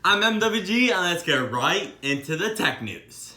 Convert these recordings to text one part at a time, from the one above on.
I'm MWG and let's get right into the tech news.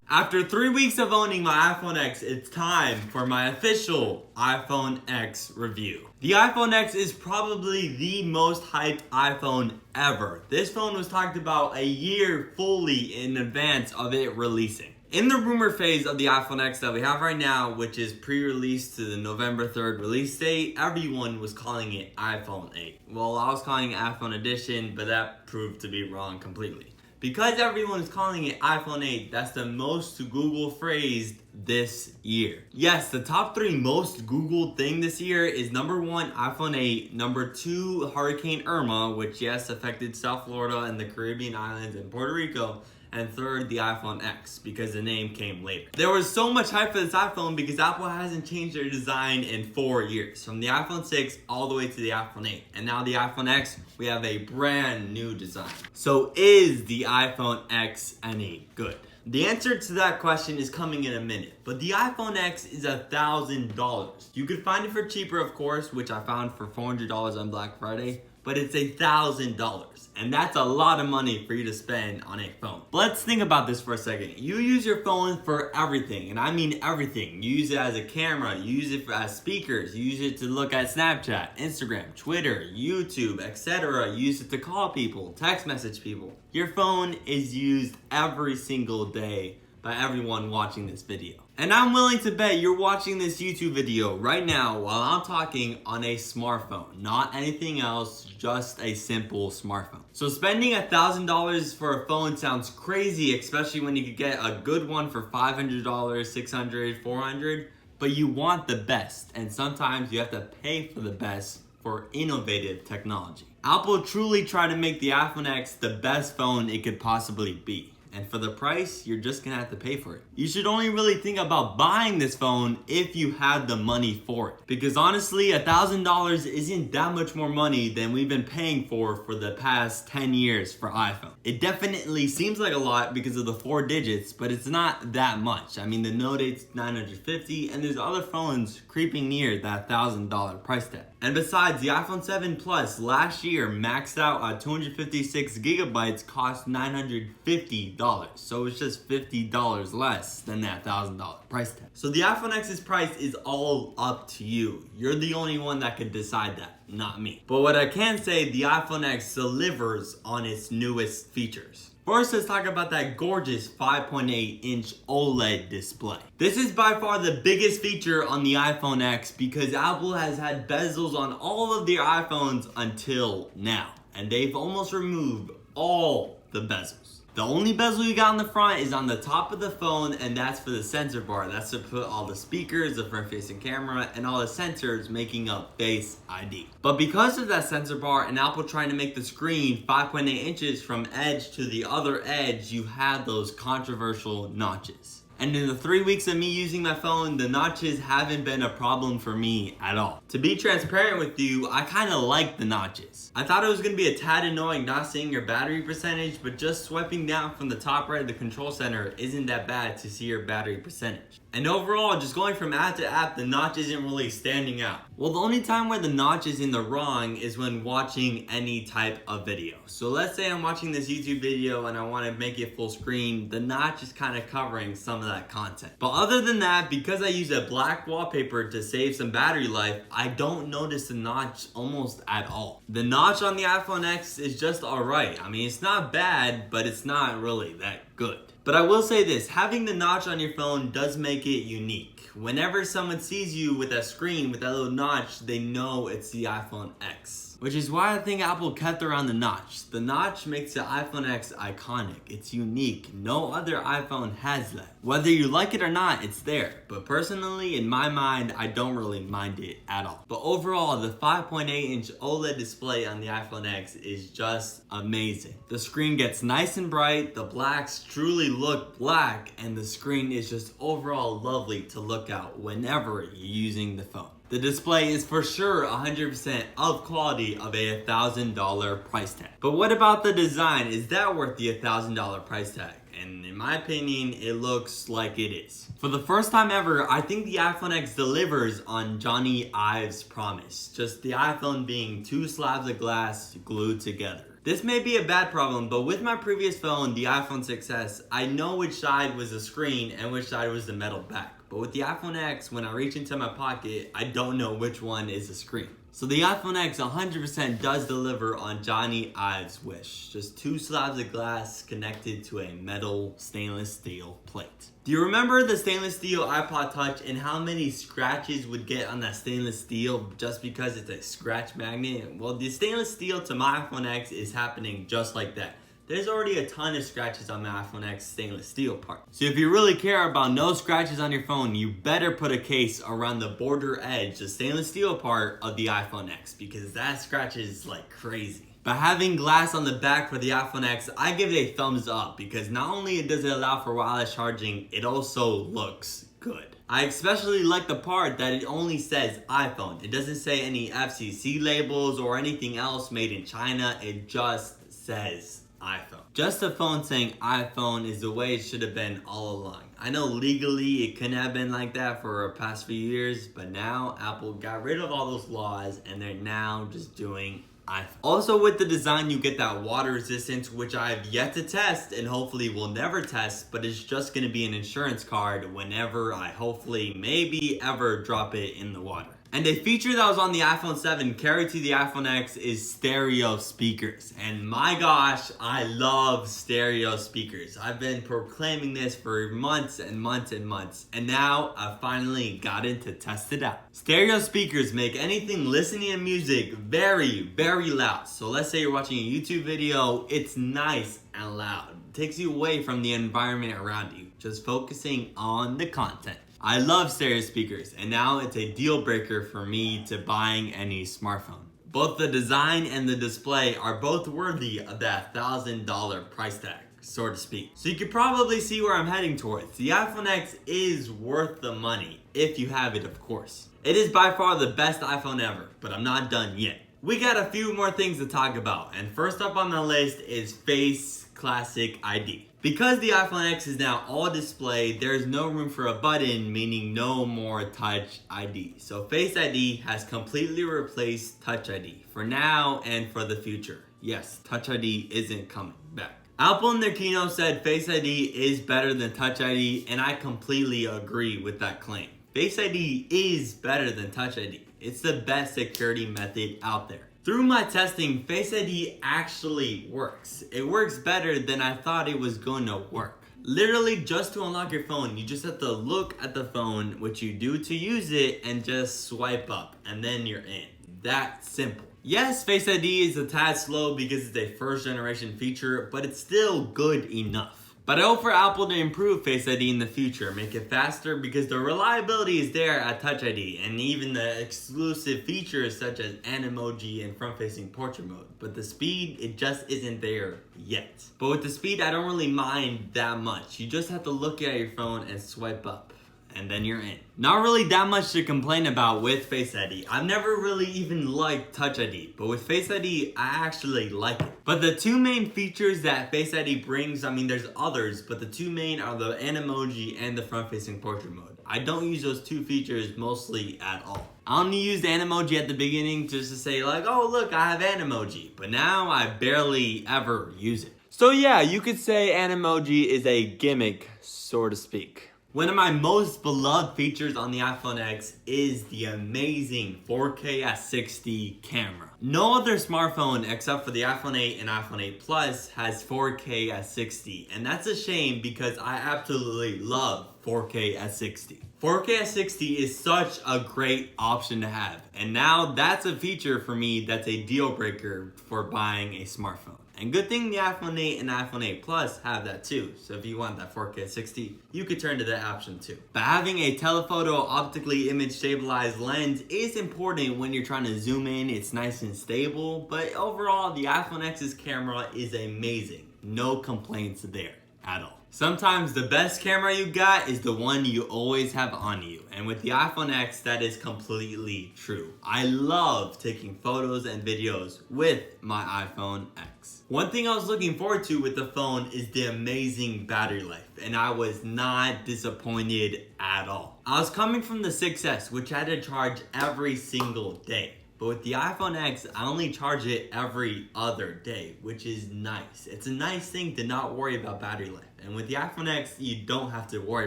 After 3 weeks of owning my iPhone X, it's time for my official iPhone X review. The iPhone X is probably the most hyped iPhone ever. This phone was talked about a year fully in advance of it releasing. In the rumor phase of the iPhone X that we have right now, which is pre-released to the November 3rd release date, everyone was calling it iPhone 8. Well, I was calling it iPhone Edition, but that proved to be wrong completely. Because everyone is calling it iPhone 8, that's the most Google phrased this year. Yes, the top 3 most Googled thing this year is number 1, iPhone 8, number 2, Hurricane Irma, which yes, affected South Florida and the Caribbean islands and Puerto Rico, and 3rd, the iPhone X, because the name came later. There was so much hype for this iPhone because Apple hasn't changed their design in 4 years, from the iPhone 6 all the way to the iPhone 8. And now the iPhone X, we have a brand new design. So is the iPhone X any good? The answer to that question is coming in a minute, but the iPhone X is $1,000. You could find it for cheaper, of course, which I found for $400 on Black Friday, but it's $1,000, and that's a lot of money for you to spend on a phone. But let's think about this for a second. You use your phone for everything, and I mean everything. You use it as a camera, you use it as speakers, you use it to look at Snapchat, Instagram, Twitter, YouTube, etc. You use it to call people, text message people. Your phone is used every single day by everyone watching this video. And I'm willing to bet you're watching this YouTube video right now while I'm talking on a smartphone, not anything else, just a simple smartphone. So spending $1,000 for a phone sounds crazy, especially when you could get a good one for $500, $600, $400, but you want the best, and sometimes you have to pay for the best for innovative technology. Apple truly tried to make the iPhone X the best phone it could possibly be. And for the price, you're just gonna have to pay for it. You should only really think about buying this phone if you have the money for it. Because honestly, $1,000 isn't that much more money than we've been paying for the past 10 years for iPhone. It definitely seems like a lot because of the 4 digits, but it's not that much. I mean, the Note 8's $950, and there's other phones creeping near that $1,000 price tag. And besides, the iPhone 7 Plus last year maxed out at 256 gigabytes cost $950. So it's just $50 less than that $1,000 price tag. So the iPhone X's price is all up to you. You're the only one that can decide that, not me. But what I can say, the iPhone X delivers on its newest features. First, let's talk about that gorgeous 5.8-inch OLED display. This is by far the biggest feature on the iPhone X because Apple has had bezels on all of their iPhones until now, and they've almost removed all the bezels. The only bezel you got on the front is on the top of the phone, and that's for the sensor bar. That's to put all the speakers, the front-facing camera, and all the sensors making up Face ID. But because of that sensor bar and Apple trying to make the screen 5.8 inches from edge to the other edge, you have those controversial notches. And in the 3 weeks of me using my phone, the notches haven't been a problem for me at all. To be transparent with you, I kind of like the notches. I thought it was going to be a tad annoying not seeing your battery percentage, but just swiping down from the top right of the control center isn't that bad to see your battery percentage. And overall, just going from app to app, the notch isn't really standing out. Well, the only time where the notch is in the wrong is when watching any type of video. So let's say I'm watching this YouTube video and I want to make it full screen, the notch is kind of covering some of that content. But other than that, because I use a black wallpaper to save some battery life, I don't notice the notch almost at all. The notch on the iPhone X is just alright. I mean, it's not bad, but it's not really that good. But I will say this, having the notch on your phone does make it unique. Whenever someone sees you with that screen, with that little notch, they know it's the iPhone X. Which is why I think Apple kept around the notch. The notch makes the iPhone X iconic. It's unique. No other iPhone has that. Whether you like it or not, it's there. But personally, in my mind, I don't really mind it at all. But overall, the 5.8-inch OLED display on the iPhone X is just amazing. The screen gets nice and bright, the blacks truly look black, and the screen is just overall lovely to look at whenever you're using the phone. The display is for sure 100% of quality of a $1,000 price tag. But what about the design? Is that worth the $1,000 price tag? and in my opinion, it looks like it is. For the first time ever, I think the iPhone X delivers on Johnny Ive's promise, just the iPhone being two slabs of glass glued together. This may be a bad problem, but with my previous phone, the iPhone 6s, I know which side was the screen and which side was the metal back. But with the iPhone X, when I reach into my pocket, I don't know which one is the screen. So the iPhone X 100% does deliver on Johnny Ive's wish. Just two slabs of glass connected to a metal stainless steel plate. Do you remember the stainless steel iPod Touch and how many scratches would get on that stainless steel just because it's a scratch magnet? Well, the stainless steel to my iPhone X is happening just like that. There's already a ton of scratches on my iPhone X stainless steel part. So if you really care about no scratches on your phone, you better put a case around the border edge, the stainless steel part of the iPhone X, because that scratches like crazy. But having glass on the back for the iPhone X, I give it a thumbs up because not only does it allow for wireless charging, it also looks good. I especially like the part that it only says iPhone. It doesn't say any FCC labels or anything else made in China. It just says iPhone. Just a phone saying iPhone is the way it should have been all along. I know legally it couldn't have been like that for the past few years, but now Apple got rid of all those laws and they're now just doing iPhone. Also with the design, you get that water resistance, which I have yet to test and hopefully will never test, but it's just going to be an insurance card whenever I hopefully maybe ever drop it in the water. And a feature that was on the iPhone 7 carried to the iPhone X is stereo speakers. And my gosh, I love stereo speakers. I've been proclaiming this for months and months and months. And now I finally got it to test it out. Stereo speakers make anything listening to music very, very loud. So let's say you're watching a YouTube video, it's nice and loud. It takes you away from the environment around you, just focusing on the content. I love stereo speakers, and now it's a deal breaker for me to buying any smartphone. Both the design and the display are both worthy of that $1,000 price tag, so to speak. So you can probably see where I'm heading towards. The iPhone X is worth the money, if you have it, of course. It is by far the best iPhone ever, but I'm not done yet. We got a few more things to talk about, and first up on the list is Face Classic ID. Because the iPhone X is now all display, there's no room for a button, meaning no more Touch ID. So Face ID has completely replaced Touch ID for now and for the future. Yes, Touch ID isn't coming back. Apple in their keynote said Face ID is better than Touch ID, and I completely agree with that claim. Face ID is better than Touch ID. It's the best security method out there. Through my testing, Face ID actually works. It works better than I thought it was going to work. Literally, just to unlock your phone, you just have to look at the phone, which you do to use it, and just swipe up, and then you're in. That simple. Yes, Face ID is a tad slow because it's a first generation feature, but it's still good enough. But I hope for Apple to improve Face ID in the future, make it faster because the reliability is there at Touch ID and even the exclusive features such as Animoji and front-facing portrait mode. But the speed, it just isn't there yet. But with the speed, I don't really mind that much. You just have to look at your phone and swipe up, and then you're in. Not really that much to complain about with Face ID. I've never really even liked Touch ID, but with Face ID, I actually like it. But the two main features that Face ID brings, I mean, there's others, but the two main are the Animoji and the front-facing portrait mode. I don't use those two features mostly at all. I only used Animoji at the beginning just to say like, oh look, I have Animoji, but now I barely ever use it. So yeah, you could say Animoji is a gimmick, so to speak. One of my most beloved features on the iPhone X is the amazing 4K at 60 camera. No other smartphone except for the iPhone 8 and iPhone 8 Plus has 4K at 60, and that's a shame because I absolutely love 4K at 60. 4K at 60 is such a great option to have, and now that's a feature for me that's a deal breaker for buying a smartphone. And good thing the iPhone 8 and iPhone 8 Plus have that too. So if you want that 4K at 60, you could turn to that option too. But having a telephoto optically image stabilized lens is important when you're trying to zoom in. It's nice and stable. But overall, the iPhone X's camera is amazing. No complaints there at all. Sometimes the best camera you got is the one you always have on you. And with the iPhone X, that is completely true. I love taking photos and videos with my iPhone X. One thing I was looking forward to with the phone is the amazing battery life, and I was not disappointed at all. I was coming from the 6S, which had to charge every single day. But with the iPhone X, I only charge it every other day, which is nice. It's a nice thing to not worry about battery life. And with the iPhone X, you don't have to worry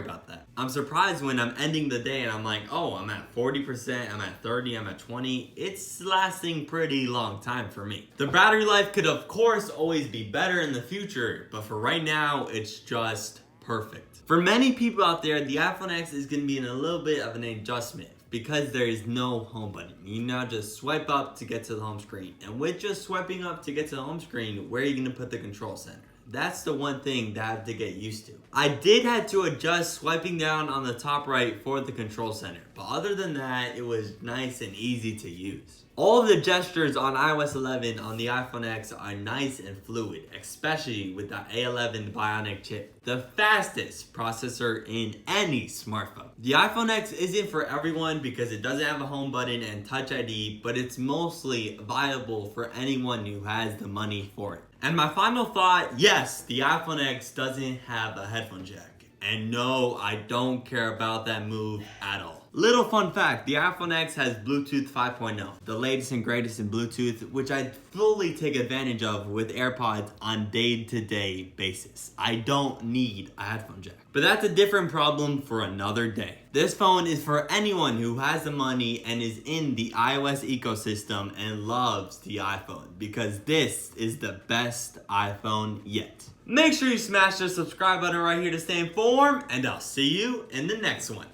about that. I'm surprised when I'm ending the day and I'm like, oh, I'm at 40%, I'm at 30, I'm at 20. It's lasting pretty long time for me. The battery life could, of course, always be better in the future, but for right now, it's just perfect. For many people out there, the iPhone X is gonna be in a little bit of an adjustment, because there is no home button. You now just swipe up to get to the home screen. And with just swiping up to get to the home screen, where are you gonna put the control center? That's the one thing that I have to get used to. I did have to adjust swiping down on the top right for the control center, but other than that, it was nice and easy to use. All of the gestures on iOS 11 on the iPhone X are nice and fluid, especially with the A11 Bionic chip, the fastest processor in any smartphone. The iPhone X isn't for everyone because it doesn't have a home button and Touch ID, but it's mostly viable for anyone who has the money for it. And my final thought, yes, the iPhone X doesn't have a headphone jack. And no, I don't care about that move at all. Little fun fact, the iPhone X has Bluetooth 5.0, the latest and greatest in Bluetooth, which I fully take advantage of with AirPods on day-to-day basis. I don't need a headphone jack. But that's a different problem for another day. This phone is for anyone who has the money and is in the iOS ecosystem and loves the iPhone, because this is the best iPhone yet. Make sure you smash the subscribe button right here to stay informed, and I'll see you in the next one.